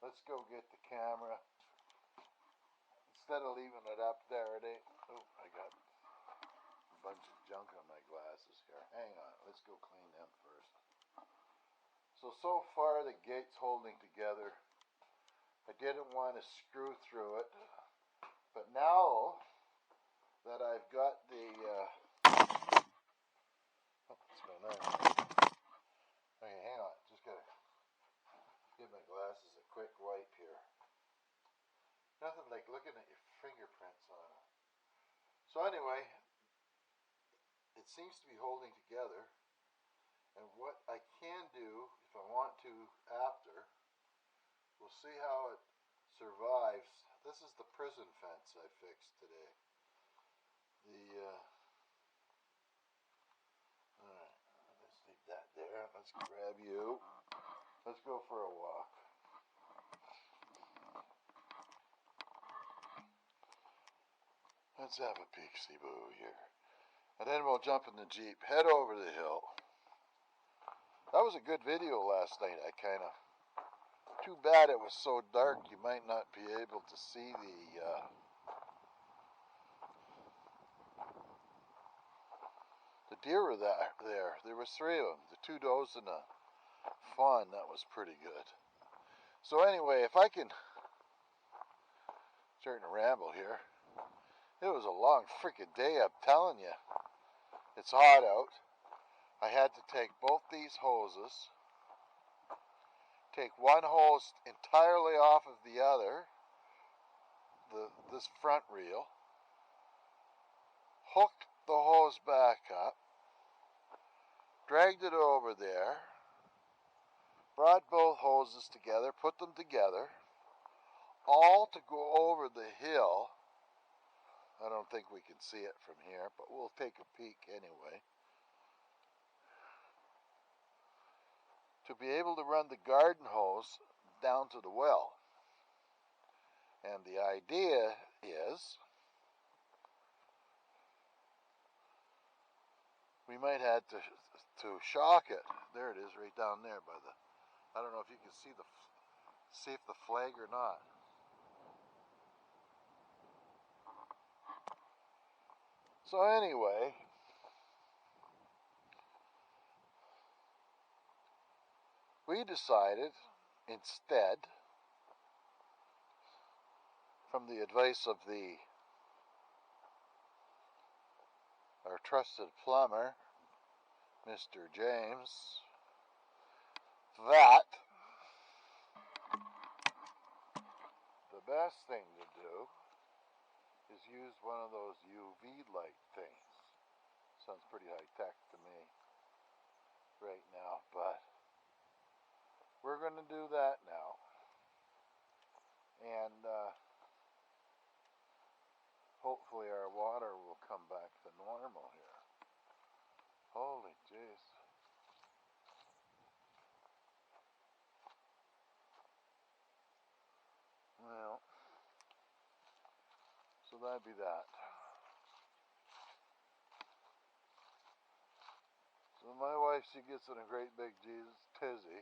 let's go get the camera. Instead of leaving it up there, it ain't. Oh, I got a bunch of junk on my glasses here. Hang on, let's go clean them first. So far the gate's holding together. I didn't want to screw through it, but now that I've got the what's going on? Okay, hang on. Just gotta give my glasses a quick wipe here. Nothing like looking at your fingerprints on it. So anyway, it seems to be holding together. And what I can do, if I want to after, we'll see how it survives. This is the prison fence I fixed today. Alright, let's leave that there. Let's grab you. Let's go for a walk. Let's have a peek-see-boo here. And then we'll jump in the Jeep, head over the hill. That was a good video last night. I kind of... Too bad it was so dark you might not be able to see the deer there. There was 3 of them. The 2 does and a fawn. That was pretty good. So anyway, if I can... Starting to ramble here. It was a long freaking day, I'm telling you. It's hot out. I had to take both these hoses, take one hose entirely off of the other, this front reel, hooked the hose back up, dragged it over there, brought both hoses together, put them together, all to go over the hill. I don't think we can see it from here, but we'll take a peek anyway. To be able to run the garden hose down to the well. And the idea is we might have to shock it. There it is, right down there by the... I don't know if you can see the flag or not. So anyway, we decided instead, from the advice of our trusted plumber, Mr. James, that the best thing to do is use one of those UV light things. Sounds pretty high tech to me right now, but we're going to do that now. And hopefully our water will come back to normal here. Holy jeez. Well, so that'd be that. So my wife, she gets in a great big tizzy.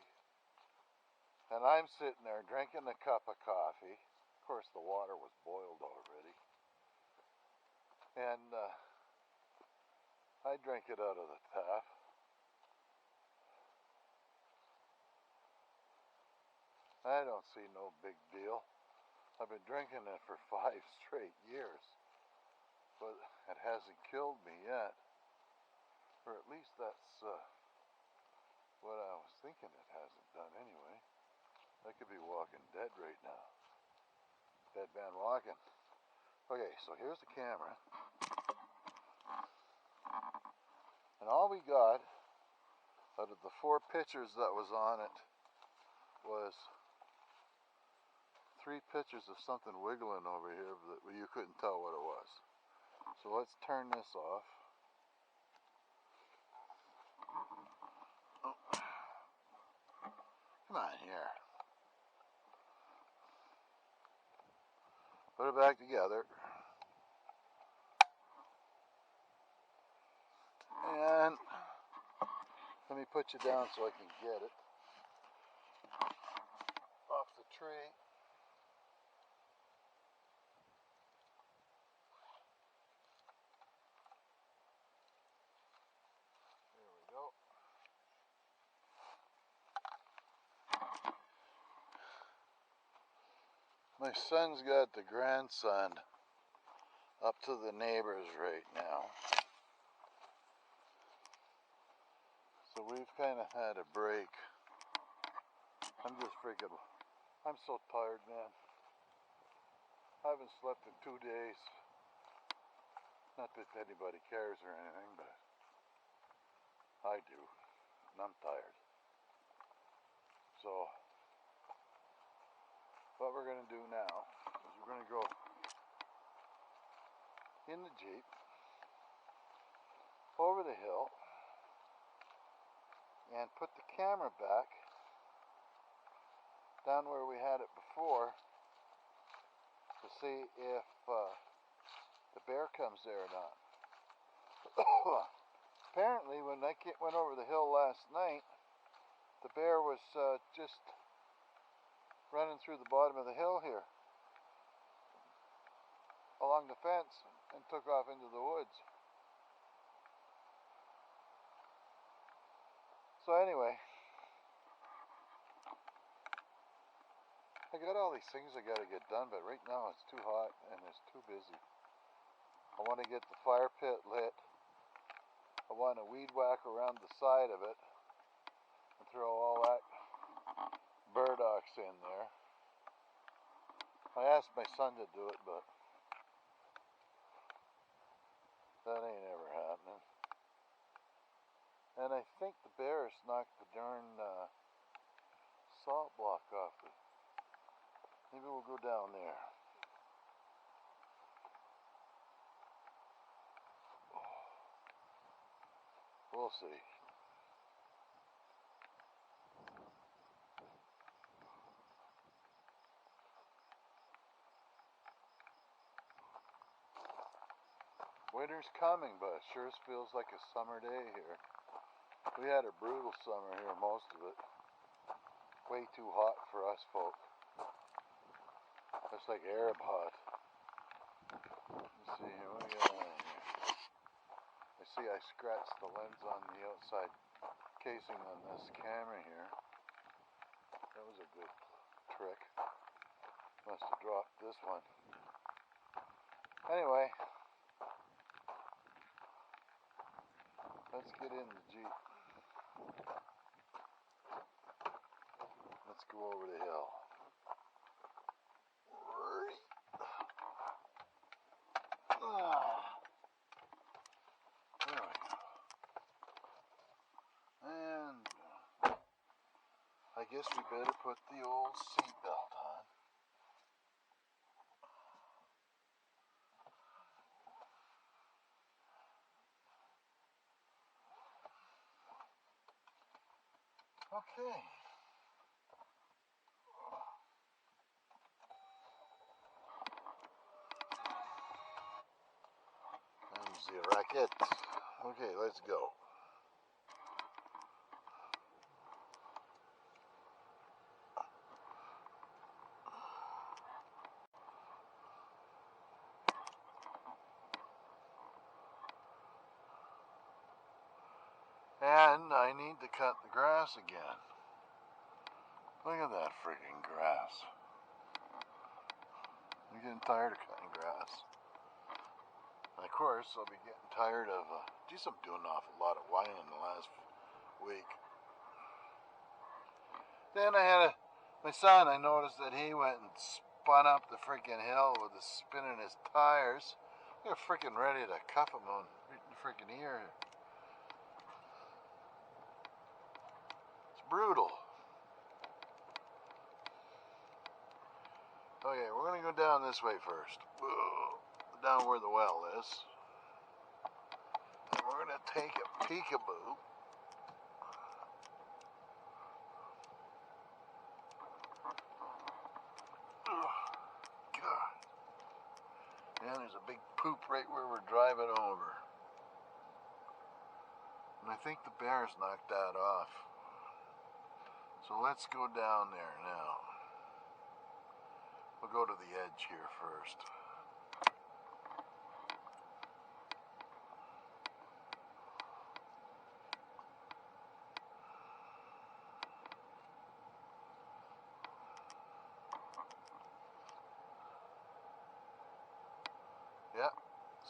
And I'm sitting there drinking a cup of coffee. Of course, the water was boiled already. And I drink it out of the tap. I don't see no big deal. I've been drinking it for 5 straight years. But it hasn't killed me yet. Or at least that's what I was thinking it hasn't done anyway. I could be walking dead right now. Dead man walking. Okay, so here's the camera. And all we got out of the 4 pictures that was on it was 3 pictures of something wiggling over here that you couldn't tell what it was. So let's turn this off. Oh. Come on here. Put it back together. And let me put you down so I can get it off the tree. My son's got the grandson up to the neighbors right now. So we've kind of had a break. I'm so tired, man. I haven't slept in 2 days. Not that anybody cares or anything, but I do, and I'm tired. So, what we're going to do now is we're going to go in the Jeep, over the hill, and put the camera back down where we had it before to see if the bear comes there or not. Apparently, when I went over the hill last night, the bear was just running through the bottom of the hill here, along the fence, and took off into the woods. So anyway, I got all these things I got to get done, but right now it's too hot and it's too busy. I want to get the fire pit lit. I want to weed whack around the side of it and throw all that burdocks in there. I asked my son to do it, but that ain't ever happening. And I think the bears knocked the darn salt block off it. Maybe we'll go down there. We'll see. Winter's coming, but it sure feels like a summer day here. We had a brutal summer here, most of it. Way too hot for us folk. It's like Arab hot. Let's see here, what do we got on here? I see I scratched the lens on the outside casing on this camera here. That was a good trick. Must have dropped this one. Anyway, let's get in the Jeep. Let's go over the hill. There we go. And I guess we better put the old seatbelt on. Okay. There's the racket. Okay, let's go. And I need to cut the grass again. Look at that freaking grass. I'm getting tired of cutting grass. And of course, I'll be getting tired of, geez, I'm doing an awful lot of whining the last week. Then my son, I noticed that he went and spun up the freaking hill with the spinning his tires. They're freaking ready to cuff him on the freaking ear. It's brutal. Okay, we're going to go down this way first. Down where the well is. And we're going to take a peekaboo. God. And there's a big poop right where we're driving over. And I think the bears knocked that off. So let's go down there now. We'll go to the edge here first.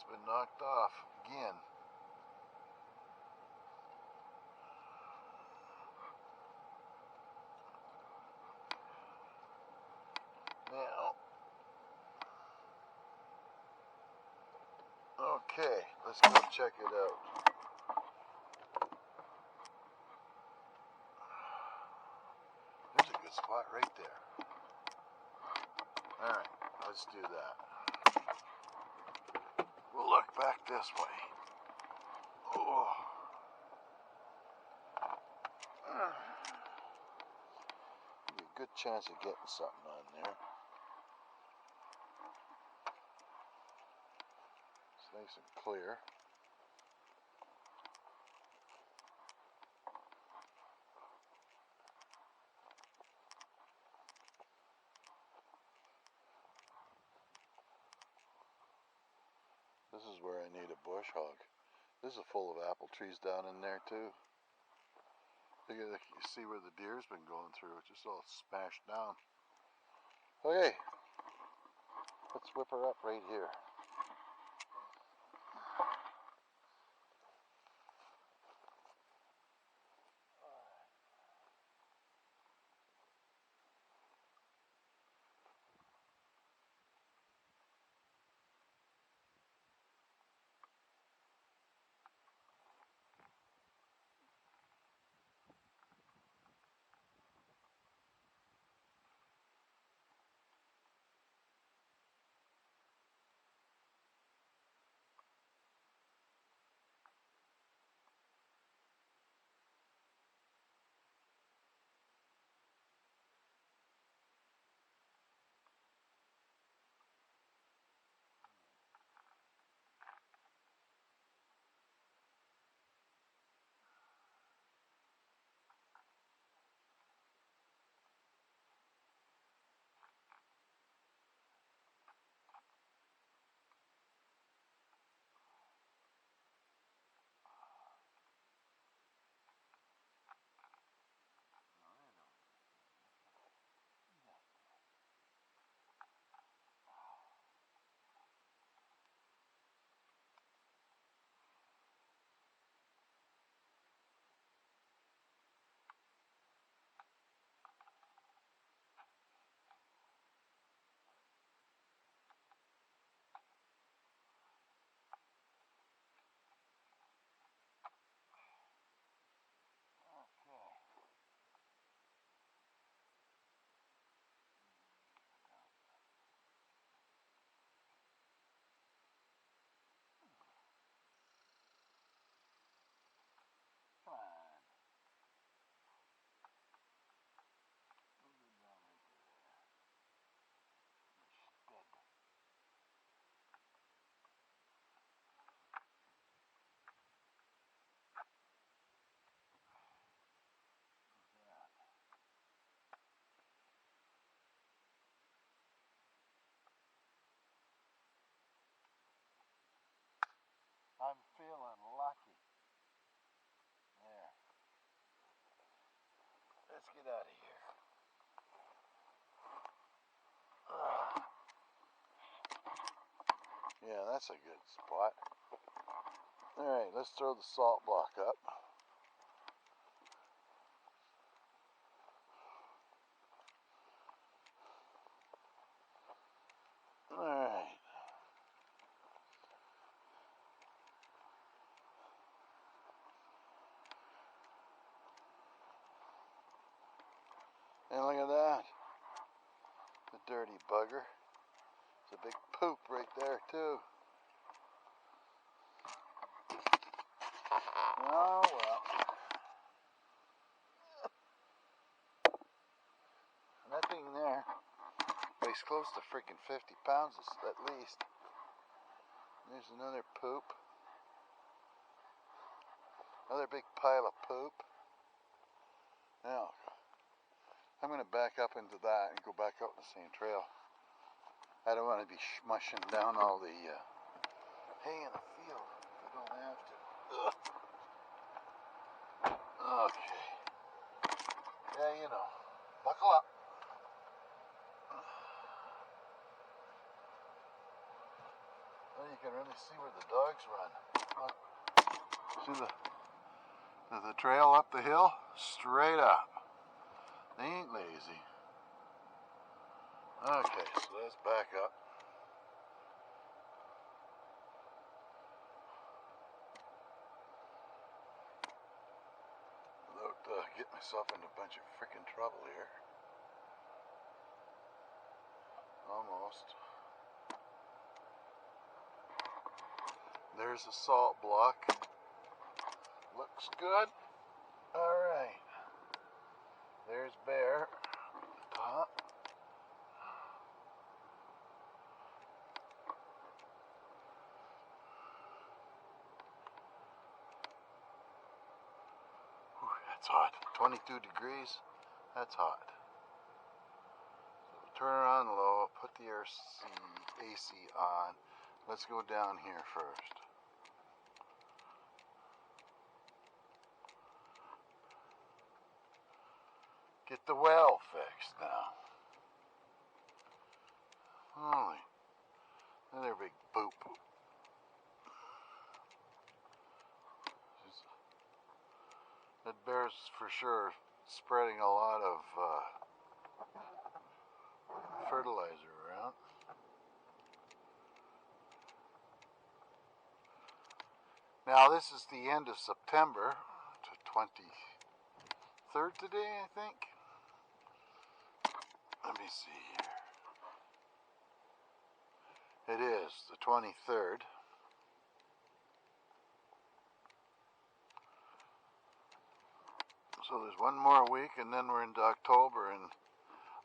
been knocked off again. Now, okay, let's go check it out. There's a good spot right there. Alright, let's do that. We'll look back this way. Oh. Be a good chance of getting something on there. It's nice and clear. This is where I need a bush hog. This is full of apple trees down in there too. You see where the deer's been going through. It's just all smashed down. Okay, let's whip her up right here. I'm feeling lucky. There. Let's get out of here. Yeah, that's a good spot. Alright, let's throw the salt block up. Alright. And look at that. The dirty bugger. It's a big poop right there too. Oh well. Nothing there. Weighs close to freaking 50 pounds at least. There's another poop. Another big pile of poop. Now, I'm going to back up into that and go back out the same trail. I don't want to be smushing down all the hay in the field. I don't have to. Ugh. Okay. Yeah, you know. Buckle up. What do you you can really see where the dogs run. Look. See the trail up the hill? Straight up. They ain't lazy. Okay, so let's back up. Without getting myself into a bunch of freaking trouble here. Almost. There's a salt block. Looks good. Alright. There's Bear at the top. Whew, that's hot. 22 degrees. That's hot. So turn her on low, put the AC on. Let's go down here first. Get the well fixed now. Holy, another big poop. That bear's for sure spreading a lot of fertilizer around. Now this is the end of September, to 23rd today, I think. Let me see here. It is the 23rd. So there's one more week and then we're into October, and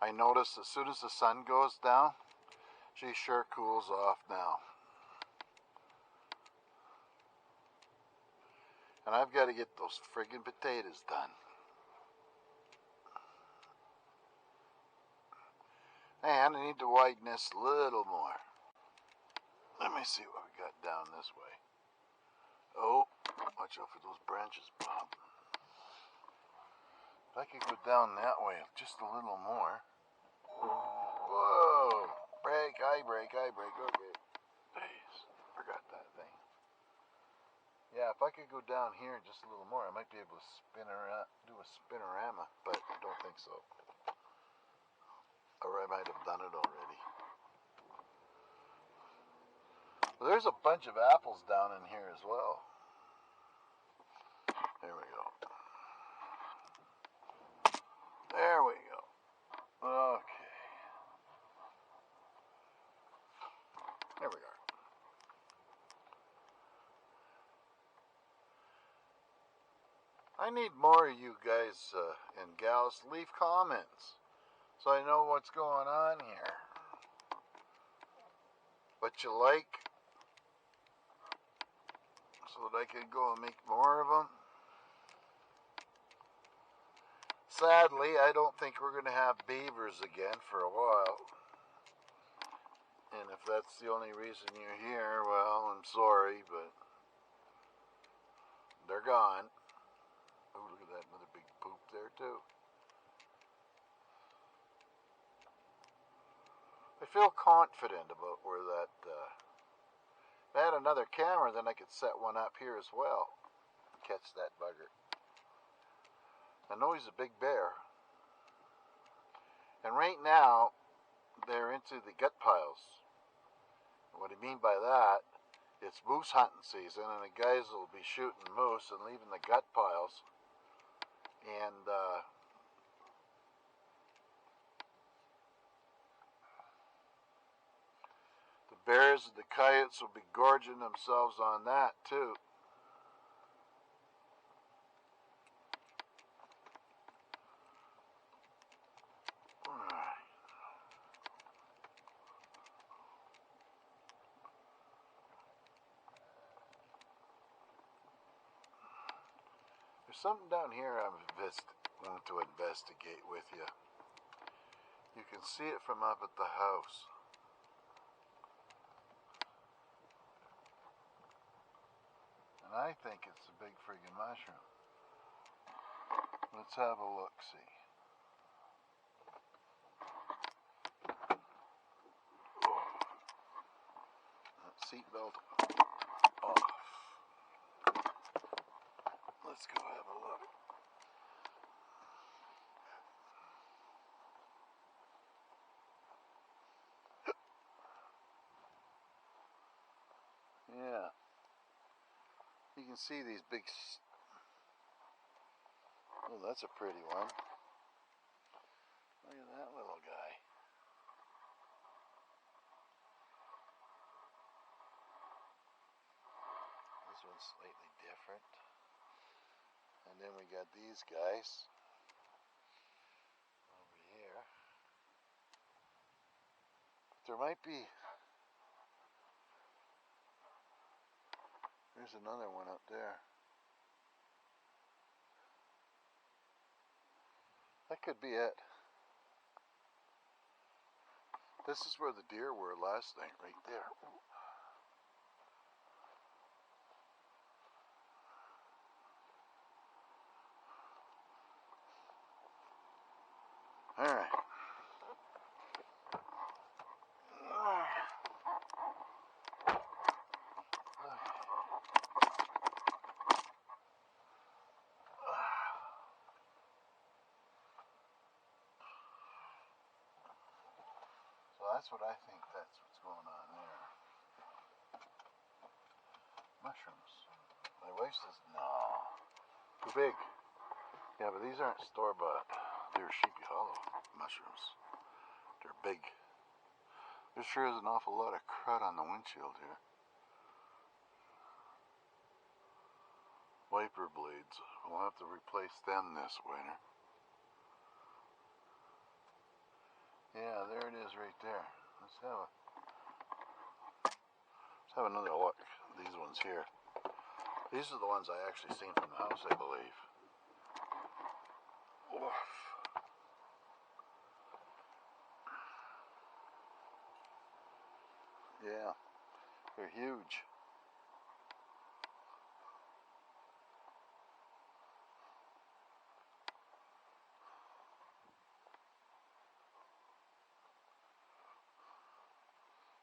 I notice as soon as the sun goes down, she sure cools off now. And I've got to get those friggin' potatoes done. And I need to widen this a little more. Let me see what we got down this way. Oh, watch out for those branches, Bob. If I could go down that way just a little more. Whoa! Brake, I brake. Okay. Jeez, forgot that thing. Yeah, if I could go down here just a little more, I might be able to spin around, do a spinorama, but I don't think so. Or I might have done it already. Well, there's a bunch of apples down in here as well. There we go. There we go. Okay. There we are. I need more of you guys and gals to leave comments so I know what's going on here. What you like, so that I can go and make more of them. Sadly, I don't think we're going to have beavers again for a while. And if that's the only reason you're here, well, I'm sorry, but they're gone. Oh, look at that, another big poop there too. I feel confident about where that, if I had another camera, then I could set one up here as well. Catch that bugger. I know he's a big bear. And right now, they're into the gut piles. What I mean by that, it's moose hunting season, and the guys will be shooting moose and leaving the gut piles. And the bears and the coyotes will be gorging themselves on that too. There's something down here I want to investigate with you. You can see it from up at the house. And I think it's a big friggin' mushroom. Let's have a look-see. Let's seatbelt off. Let's go have a look. Yeah. You can see these big... Oh, that's a pretty one. Look at that little guy. This one's slightly different. And then we got these guys over here. There might be... There's another one up there. That could be it. This is where the deer were last night, right there. All right. So that's what I think, that's what's going on there. Mushrooms. My wife says, no. Too big. Yeah, but these aren't store-bought. They're Sheepy Hollow mushrooms. They're big. There sure is an awful lot of crud on the windshield here. Wiper blades. We'll have to replace them this winter. Yeah, there it is right there. Let's have another look. These ones here. These are the ones I actually seen from the house, I believe. Oof. Yeah, they're huge.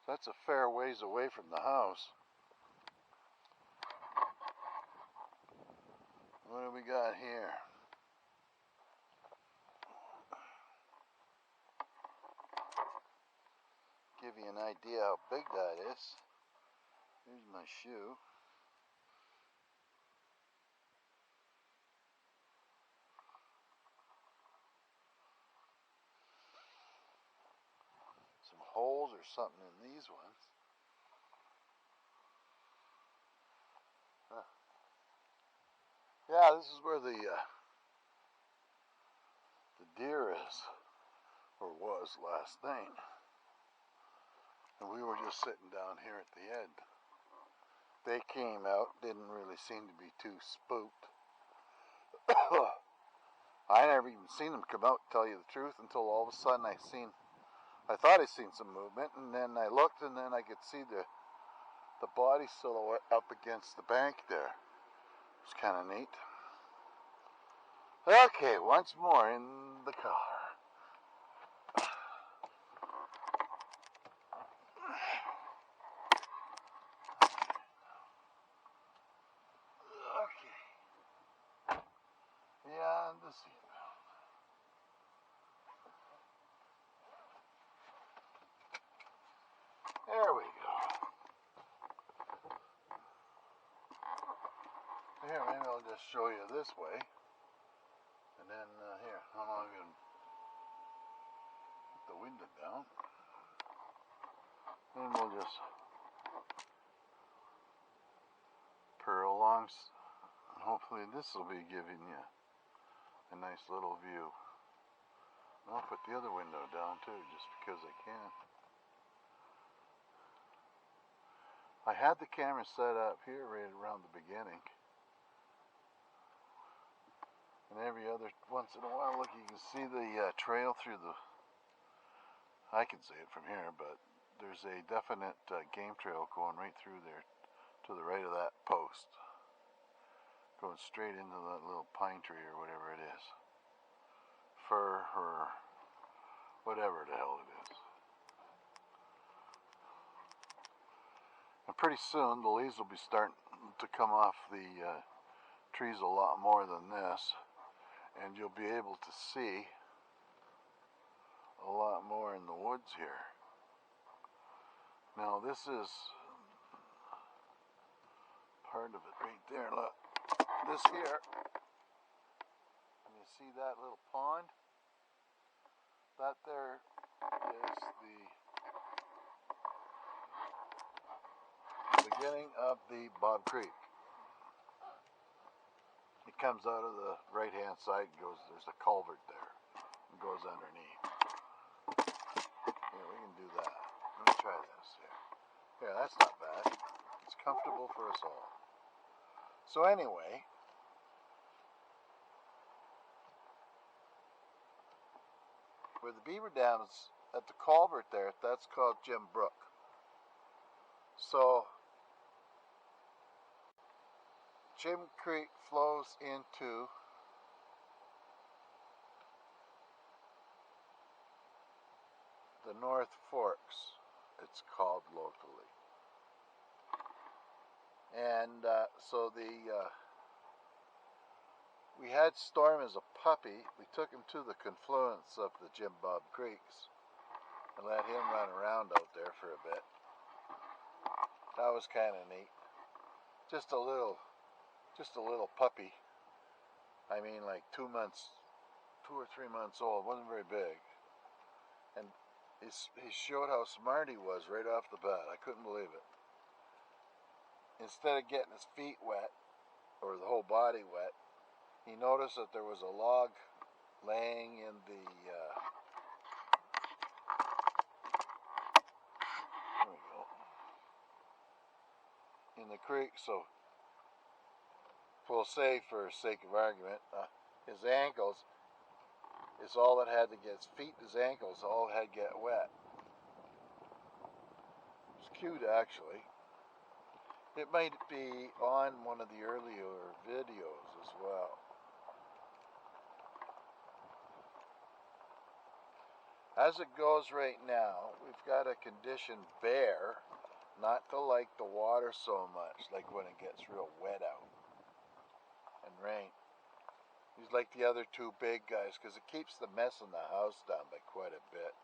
That's a fair ways away from the house. What do we got here? Give you an idea how big that is. Here's my shoe. Some holes or something in these ones. Huh. Yeah, this is where the deer is, or was last night. And we were just sitting down here at the end. They came out, didn't really seem to be too spooked. I never even seen them come out, to tell you the truth, until all of a sudden I thought I seen some movement, and then I looked, and then I could see the body silhouette up against the bank there. It was kind of neat. Okay, once more in the car. Okay. Beyond the seatbelt. There we go. Here, maybe I'll just show you this way. And then, here, I'm going to put the window down. And we'll just purr along. And hopefully this will be giving you a nice little view. And I'll put the other window down too, just because I can. I had the camera set up here right around the beginning. And every other once in a while, look, you can see the trail through the... I can see it from here, but there's a definite game trail going right through there to the right of that post. Going straight into that little pine tree or whatever it is. Fir or whatever the hell it is. And pretty soon the leaves will be starting to come off the trees a lot more than this, and you'll be able to see a lot more in the woods here. Now this is part of it right there. Look, this here, you see that little pond? That there is the beginning of the Bob Creek. It comes out of the right hand side and goes, there's a culvert there, and goes underneath. Yeah, we can do that. Let me try this here. Yeah, that's not bad. It's comfortable for us all. So anyway, where the beaver dam is at the culvert there, that's called Jim Brook. So Jim Creek flows into the North Forks, it's called locally. And so we had Storm as a puppy. We took him to the confluence of the Jim Bob Creeks and let him run around out there for a bit. That was kind of neat. Just a little puppy. I mean, like 2 or 3 months old. Wasn't very big. And he showed how smart he was right off the bat. I couldn't believe it. Instead of getting his feet wet, or the whole body wet, he noticed that there was a log laying in the there we go, in the creek. So we'll say, for sake of argument, his ankles, it's all that had to get, his feet, his ankles, all had to get wet. It's cute, actually. It might be on one of the earlier videos as well. As it goes right now, we've got a conditioned bear not to like the water so much, like when it gets real wet out and rain. He's like the other two big guys because it keeps the mess in the house down by quite a bit.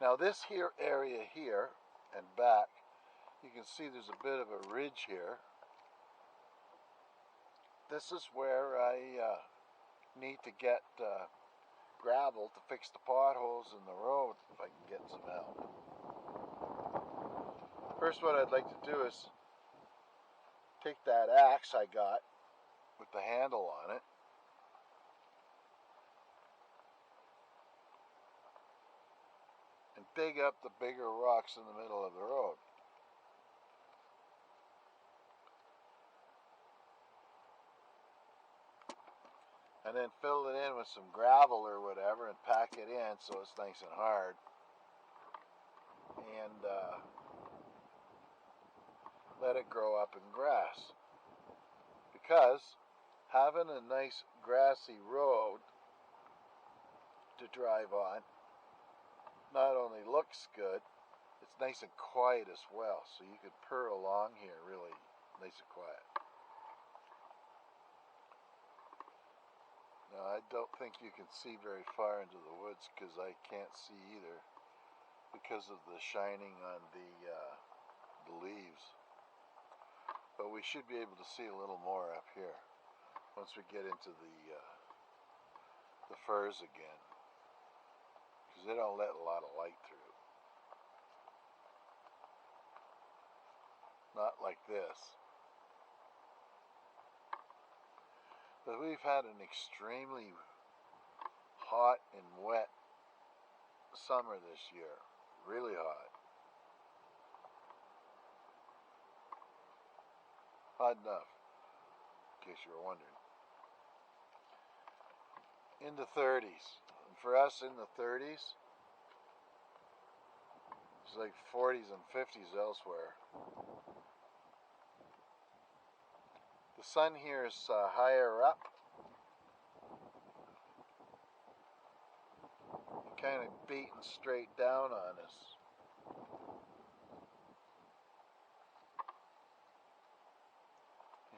Now this here area here and back, you can see there's a bit of a ridge here. This is where I need to get gravel to fix the potholes in the road if I can get some help. First, what I'd like to do is take that axe I got with the handle on it and dig up the bigger rocks in the middle of the road. And then fill it in with some gravel or whatever and pack it in so it's nice and hard. And let it grow up in grass. Because having a nice grassy road to drive on not only looks good, it's nice and quiet as well. So you could purr along here really nice and quiet. Now, I don't think you can see very far into the woods because I can't see either because of the shining on the leaves. But we should be able to see a little more up here once we get into the firs again, because they don't let a lot of light through. Not like this. But we've had an extremely hot and wet summer this year. Really hot. Hot enough, in case you were wondering. In the 30s. And for us in the 30s, it's like 40s and 50s elsewhere. The sun here is higher up. Kind of beating straight down on us.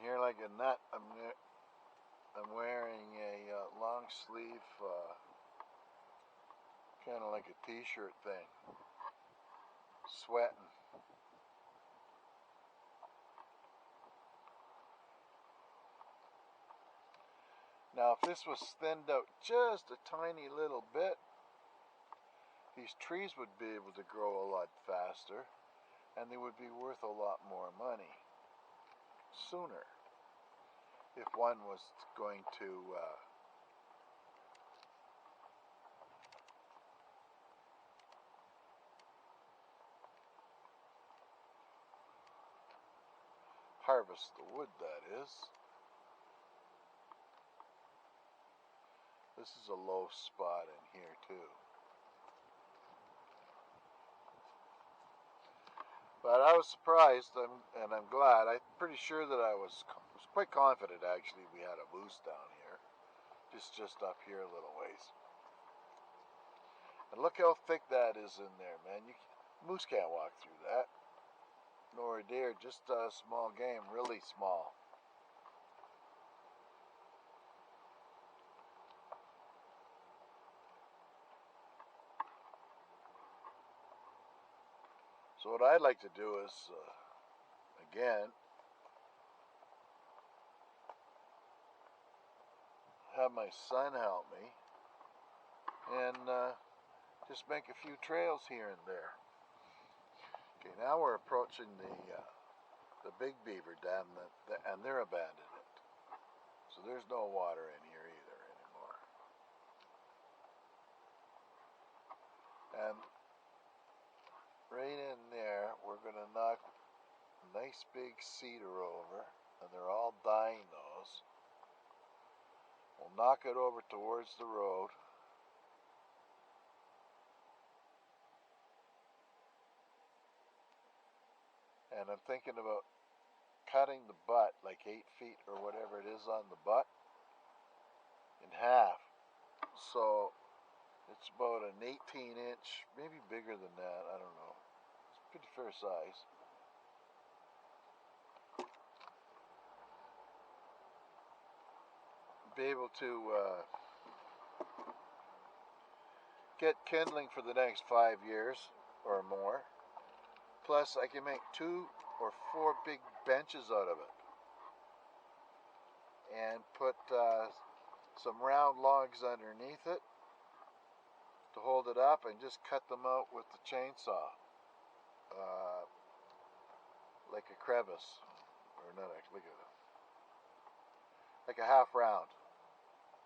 here like a nut. I'm wearing a long sleeve, kind of like a t-shirt thing. Sweating. Now, if this was thinned out just a tiny little bit, these trees would be able to grow a lot faster, and they would be worth a lot more money sooner if one was going to harvest the wood, that is. This is a low spot in here too. But I was surprised, and I'm glad. I'm pretty sure that I was quite confident, actually, we had a moose down here. Just up here a little ways. And look how thick that is in there, man. Moose can't walk through that. Nor a deer, just small game, really small. So what I'd like to do is, again, have my son help me and just make a few trails here and there. Okay, now we're approaching the Big Beaver Dam, and they're abandoning it. So there's no water in here either anymore. And right in there, we're going to knock a nice big cedar over, and they're all dying those. We'll knock it over towards the road. And I'm thinking about cutting the butt, like 8 feet or whatever it is on the butt, in half. So it's about an 18-inch, maybe bigger than that, I don't know. It's pretty fair size. Be able to get kindling for the next 5 years or more. Plus, I can make 2 or 4 big benches out of it, and put some round logs underneath it to hold it up, and just cut them out with the chainsaw, like a crevice, or not actually, like a half round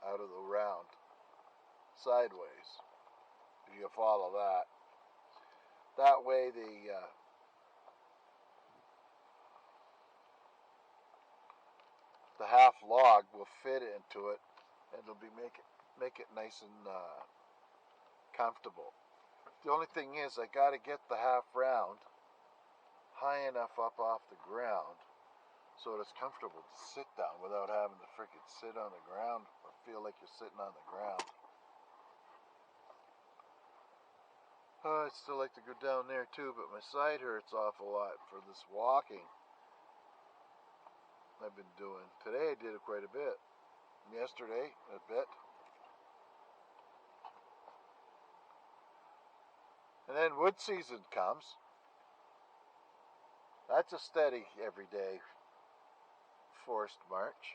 out of the round, sideways, if you follow that. That way the half log will fit into it, and it'll make it nice and comfortable. The only thing is, I got to get the half round high enough up off the ground so it's comfortable to sit down without having to frickin' sit on the ground or feel like you're sitting on the ground. I'd still like to go down there too, but my side hurts awful lot for this walking I've been doing. Today I did it quite a bit. Yesterday, a bit. And then wood season comes. That's a steady, everyday forced march.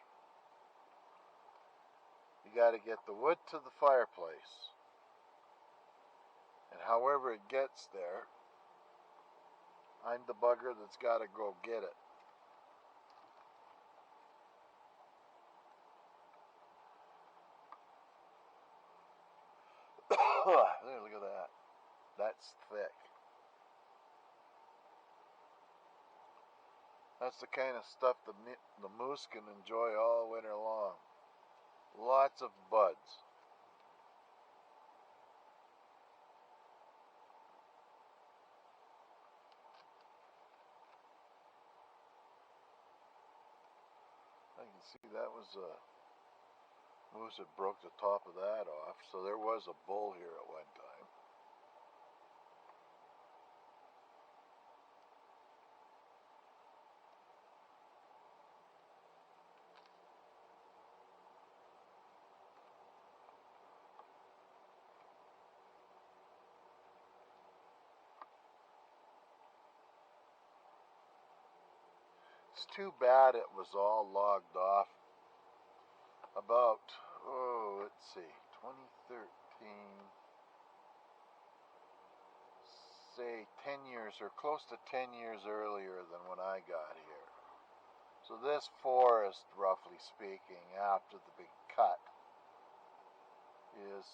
You got to get the wood to the fireplace. And however it gets there, I'm the bugger that's got to go get it. There, look at that. That's thick. That's the kind of stuff the moose can enjoy all winter long. Lots of buds. I can see that was a moose that broke the top of that off, so there was a bull here at one time. It's too bad it was all logged off about, let's see, 2013, say 10 years or close to 10 years earlier than when I got here. So this forest, roughly speaking, after the big cut, is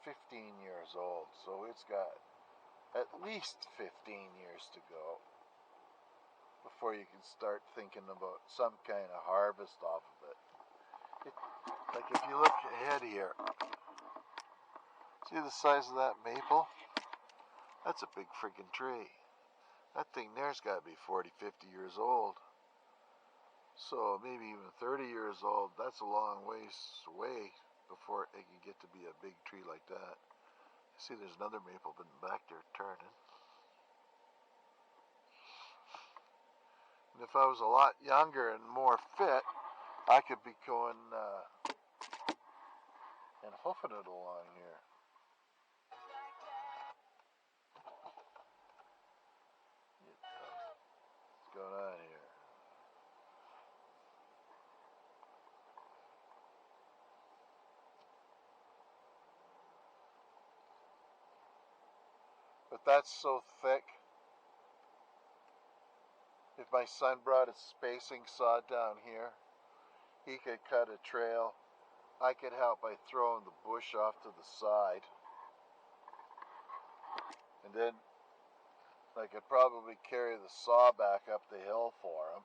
15 years old. So it's got at least 15 years to go before you can start thinking about some kind of harvest off of it. Like if you look ahead here, see the size of that maple? That's a big friggin' tree. That thing there's got to be 40, 50 years old. So maybe even 30 years old. That's a long ways away before it can get to be a big tree like that. See, there's another maple been back there turning. And if I was a lot younger and more fit, I could be going and hoofing it along here. What's going on here? But that's so thick. If my son brought a spacing saw down here, he could cut a trail. I could help by throwing the bush off to the side. And then I could probably carry the saw back up the hill for him.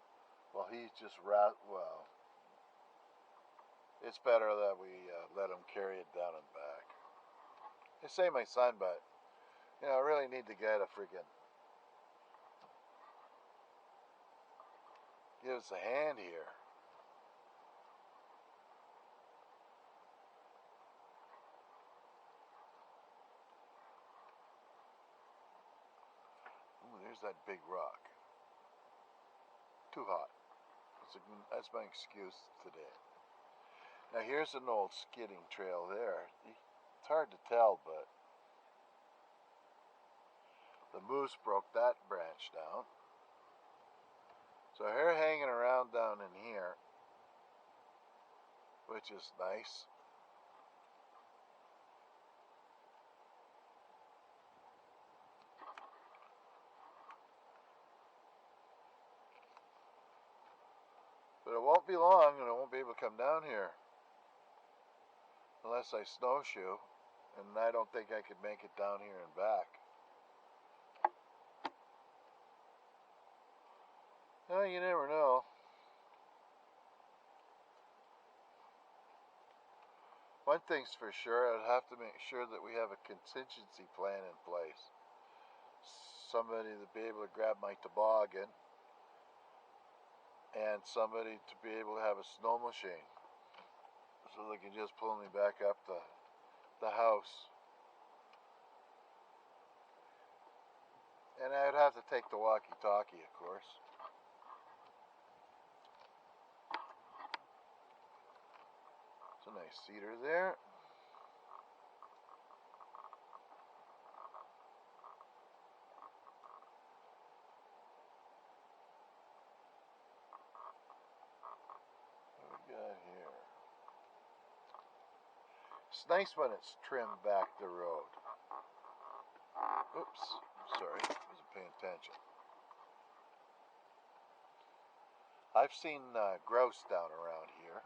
Well, he's just well, it's better that we let him carry it down and back. I say my son, but, you know, I really need to get a freaking, give us a hand here. Ooh, there's that big rock. Too hot. That's my excuse today. Now here's an old skidding trail there. It's hard to tell, but the moose broke that branch down. So they're hanging around down in here, which is nice. But it won't be long and I won't be able to come down here unless I snowshoe, and I don't think I could make it down here and back. Well, you never know. One thing's for sure, I'd have to make sure that we have a contingency plan in place. Somebody to be able to grab my toboggan, and somebody to be able to have a snow machine so they can just pull me back up the house. And I'd have to take the walkie-talkie, of course. It's a nice cedar there. What we got here? It's nice when it's trimmed back the road. Oops, sorry, wasn't paying attention. I've seen grouse down around here,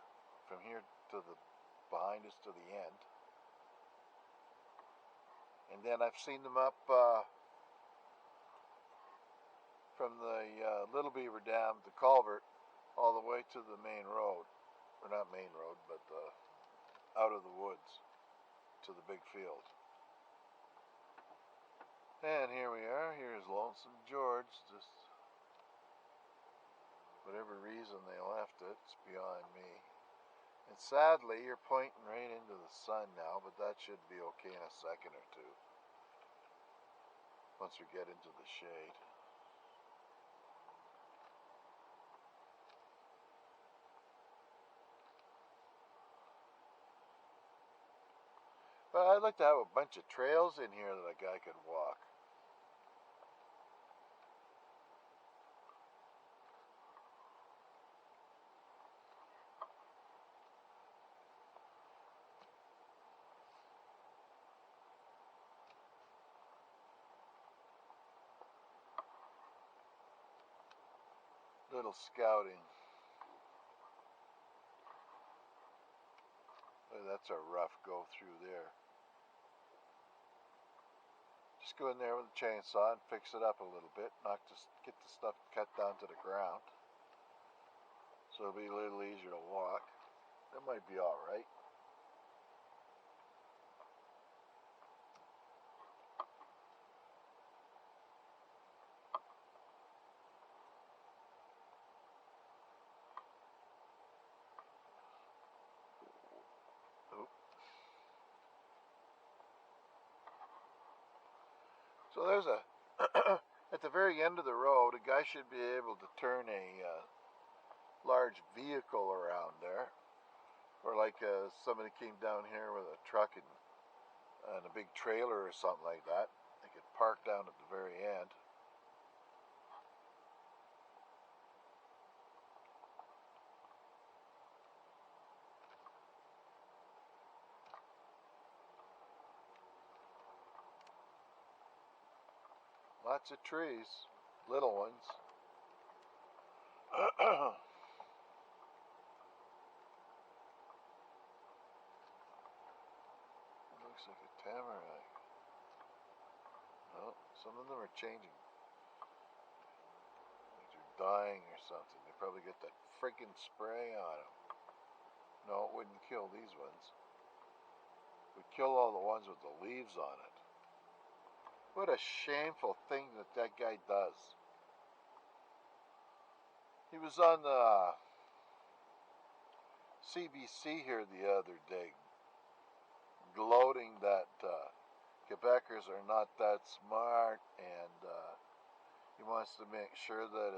from here to the behind us to the end. And then I've seen them up from the Little Beaver Dam, the culvert, all the way to the main road. Or not main road, but out of the woods to the big field. And here we are. Here's Lonesome George. Just whatever reason they left it, it's beyond me. And sadly, you're pointing right into the sun now, but that should be okay in a second or two. Once we get into the shade. But I'd like to have a bunch of trails in here that a guy could walk. little scouting. Oh, that's a rough go through there. Just go in there with a chainsaw and fix it up a little bit. Get the stuff cut down to the ground, so it'll be a little easier to walk. That might be all right. So there's a, at the very end of the road, a guy should be able to turn a large vehicle around there. Or like somebody came down here with a truck and a big trailer or something like that. They could park down at the very end. Lots of trees, little ones. Looks like a tamarack. No, some of them are changing. Like they're dying or something. They probably get that freaking spray on them. No, it wouldn't kill these ones. It would kill all the ones with the leaves on it. What a shameful thing that guy does. He was on the CBC here the other day, gloating that Quebecers are not that smart, and he wants to make sure that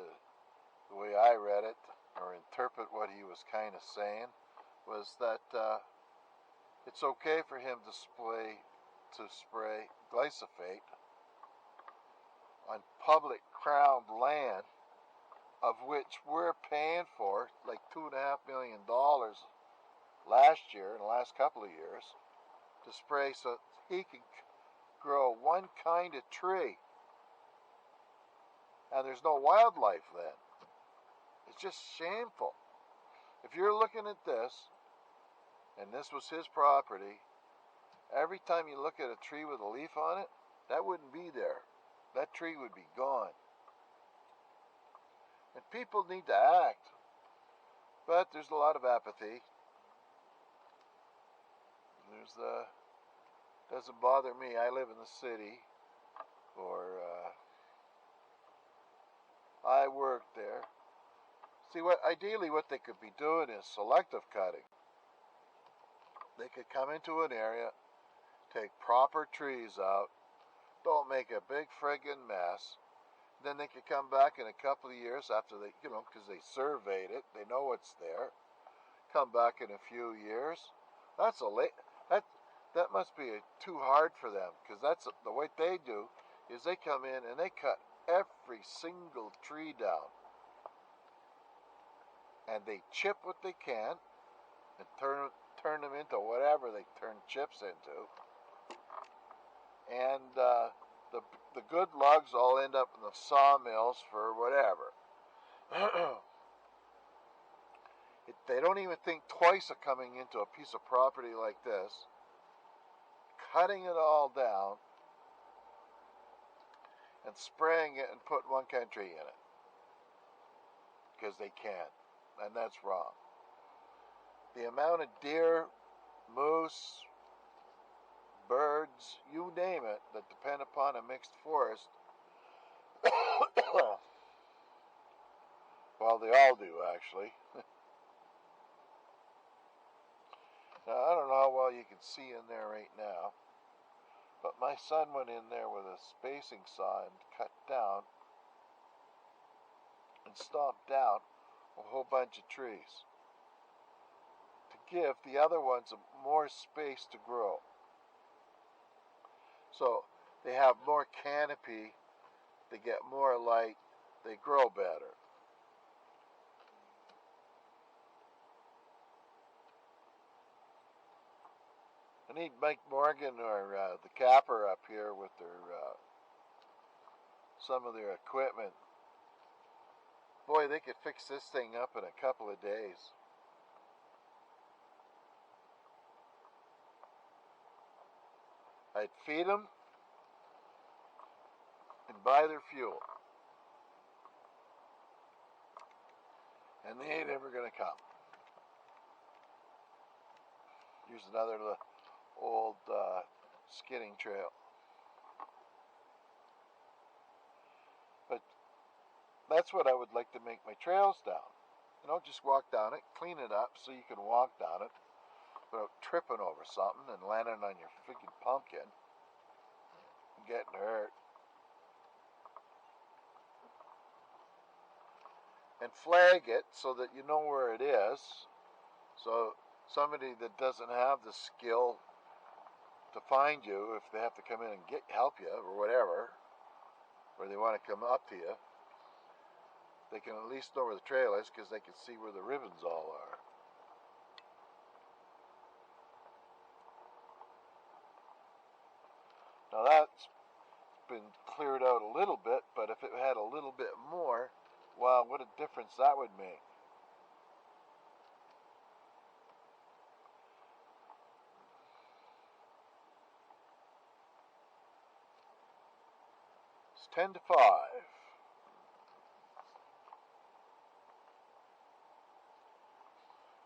the way I read it, or interpret what he was kind of saying, was that it's okay for him to spray glyphosate on public crown land, of which we're paying for like $2.5 million last year, in the last couple of years, to spray so he can grow one kind of tree. And there's no wildlife then. It's just shameful. If you're looking at this, and this was his property, every time you look at a tree with a leaf on it, that wouldn't be there. That tree would be gone. And people need to act. But there's a lot of apathy. Doesn't bother me. I live in the city, or I work there. See, ideally what they could be doing is selective cutting. They could come into an area, take proper trees out, don't make a big friggin' mess. Then they could come back in a couple of years after they, because they surveyed it, they know what's there. Come back in a few years. That must be too hard for them, because that's the way they do. Is they come in and they cut every single tree down, and they chip what they can and turn them into whatever they turn chips into. And the good logs all end up in the sawmills for whatever. They don't even think twice of coming into a piece of property like this, cutting it all down, and spraying it and putting one kind of tree in it. Because they can. And that's wrong. The amount of deer, moose, birds, you name it, that depend upon a mixed forest, well, they all do, actually. Now, I don't know how well you can see in there right now, but my son went in there with a spacing saw and cut down and stomped down a whole bunch of trees to give the other ones more space to grow. So they have more canopy, they get more light, they grow better. I need Mike Morgan or the capper up here with their some of their equipment. Boy, they could fix this thing up in a couple of days. I'd feed them and buy their fuel. And they ain't ever going to come. Here's another old skidding trail. But that's what I would like to make my trails down. You know, just walk down it, clean it up so you can walk down it without tripping over something and landing on your freaking pumpkin and getting hurt. And flag it so that you know where it is. So somebody that doesn't have the skill to find you, if they have to come in and help you or whatever, or they want to come up to you, they can at least know where the trail is because they can see where the ribbons all are. Now that's been cleared out a little bit, but if it had a little bit more, wow, what a difference that would make. It's 10 to 5.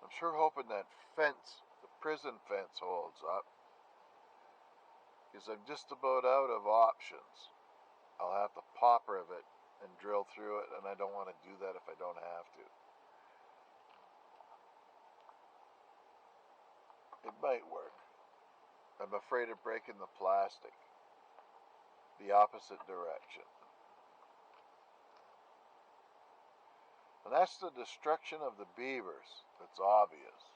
I'm sure hoping that fence, the prison fence, holds up, because I'm just about out of options. I'll have to pop rivet and drill through it, and I don't want to do that if I don't have to. It might work. I'm afraid of breaking the plastic the opposite direction. And that's the destruction of the beavers that's obvious.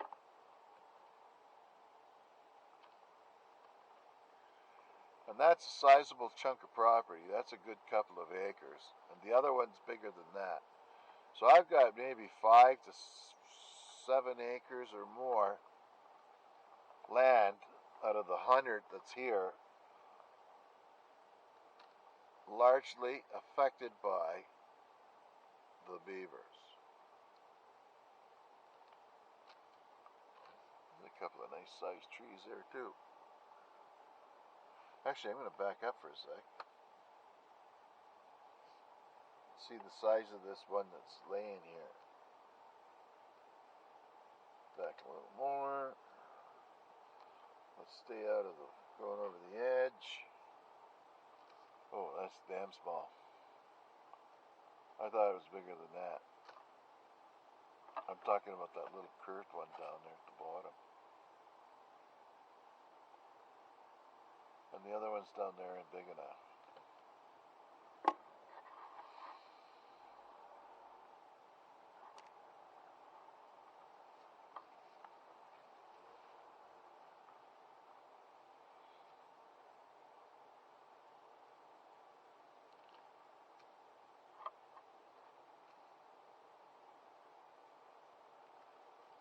And that's a sizable chunk of property. That's a good couple of acres. And the other one's bigger than that. So I've got maybe 5 to 7 acres or more land out of the 100 that's here, largely affected by the beavers. There's a couple of nice sized trees there too. Actually, I'm going to back up for a sec. See the size of this one that's laying here. Back a little more. Let's stay out of the going over the edge. Oh, that's damn small. I thought it was bigger than that. I'm talking about that little curved one down there at the bottom. And the other ones down there ain't big enough.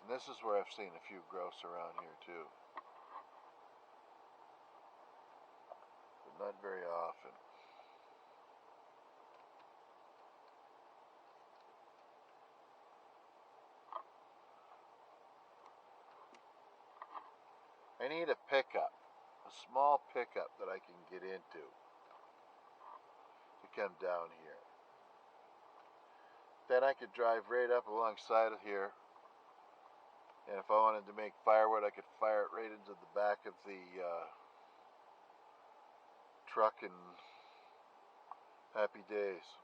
And this is where I've seen a few grouse around here too. But not very often. I need a pickup, a small pickup that I can get into to come down here. Then I could drive right up alongside of here, and if I wanted to make firewood, I could fire it right into the back of the truck and happy days.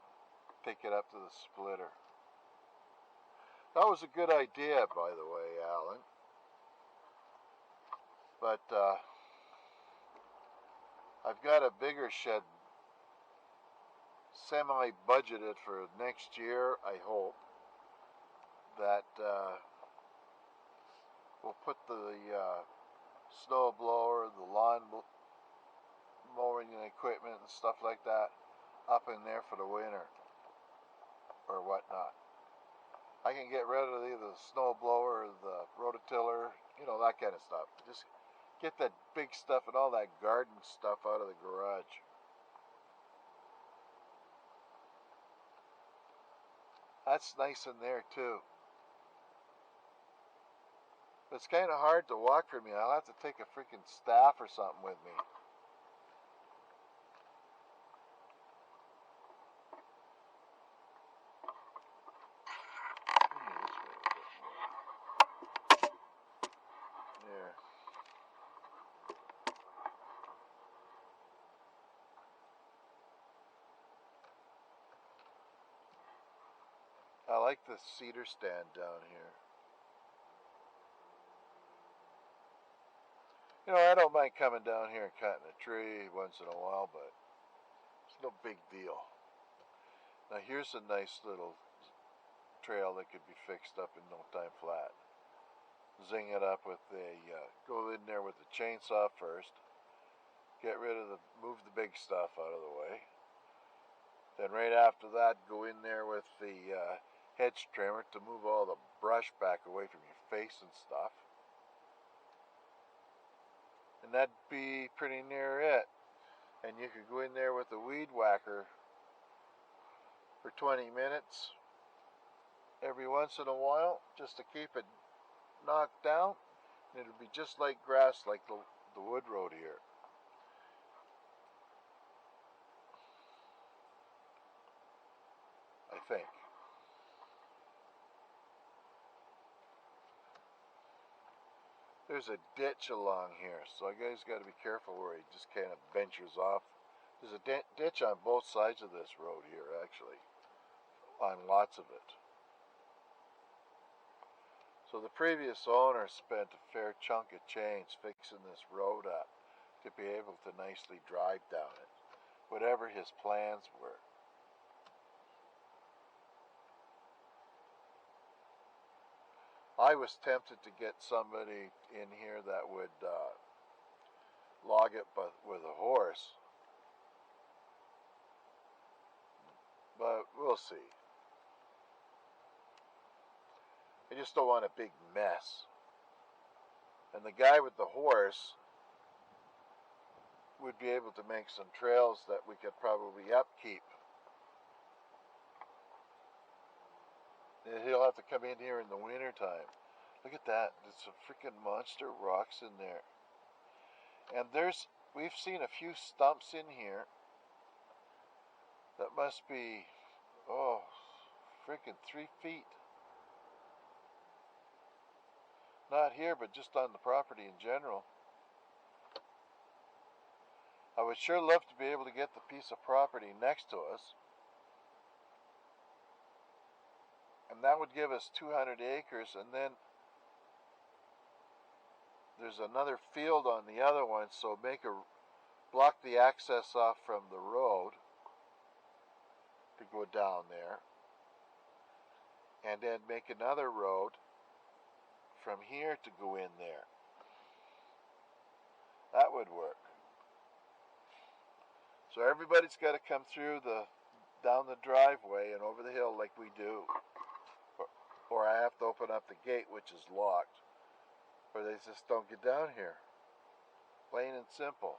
Take it up to the splitter. That was a good idea, by the way, Alan. But I've got a bigger shed semi-budgeted for next year, I hope, that we'll put the snow blower, the lawn mowing and equipment and stuff like that up in there for the winter or whatnot. I can get rid of either the snow blower or the rototiller, you know, that kind of stuff. Just get that big stuff and all that garden stuff out of the garage. That's nice in there too. But it's kind of hard to walk for me. I'll have to take a freaking staff or something with me. There. I like the cedar stand down here. You know, I don't mind coming down here and cutting a tree once in a while, but it's no big deal. Now here's a nice little trail that could be fixed up in no time flat. Zing it up with go in there with the chainsaw first. Move the big stuff out of the way. Then right after that, go in there with the hedge trimmer to move all the brush back away from your face and stuff. And that'd be pretty near it. And you could go in there with the weed whacker for 20 minutes every once in a while, just to keep it knocked down. And it'll be just like grass, like the wood road here. I think. There's a ditch along here, so you guys got to be careful where he just kind of ventures off. There's a ditch on both sides of this road here, actually, on lots of it. So the previous owner spent a fair chunk of change fixing this road up to be able to nicely drive down it, whatever his plans were. I was tempted to get somebody in here that would log it with a horse, but we'll see. I just don't want a big mess. And the guy with the horse would be able to make some trails that we could probably upkeep. He'll have to come in here in the winter time. Look at that. There's some freaking monster rocks in there. And we've seen a few stumps in here that must be, freaking 3 feet. Not here, but just on the property in general. I would sure love to be able to get the piece of property next to us. And that would give us 200 acres, and then there's another field on the other one, so block the access off from the road to go down there, and then make another road from here to go in there. That would work. So everybody's got to come through down the driveway and over the hill like we do, or I have to open up the gate, which is locked, or they just don't get down here. Plain and simple.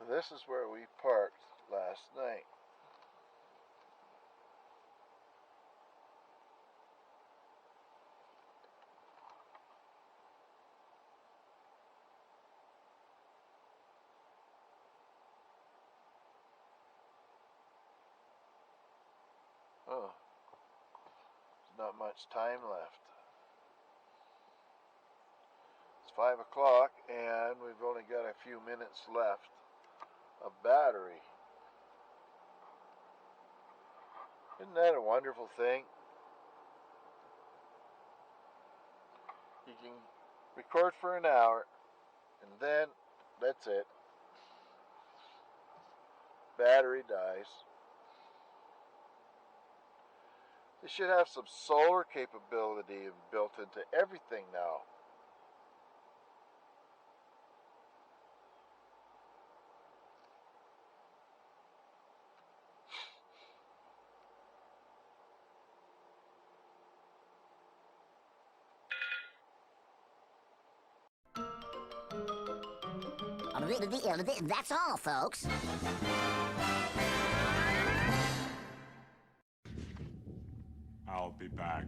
This is where we parked last night. Oh, there's not much time left. It's 5 o'clock and we've only got a few minutes left of battery. Isn't that a wonderful thing? You can record for an hour and then that's it. Battery dies. They should have some solar capability built into everything now. That's all, folks. I'll be back.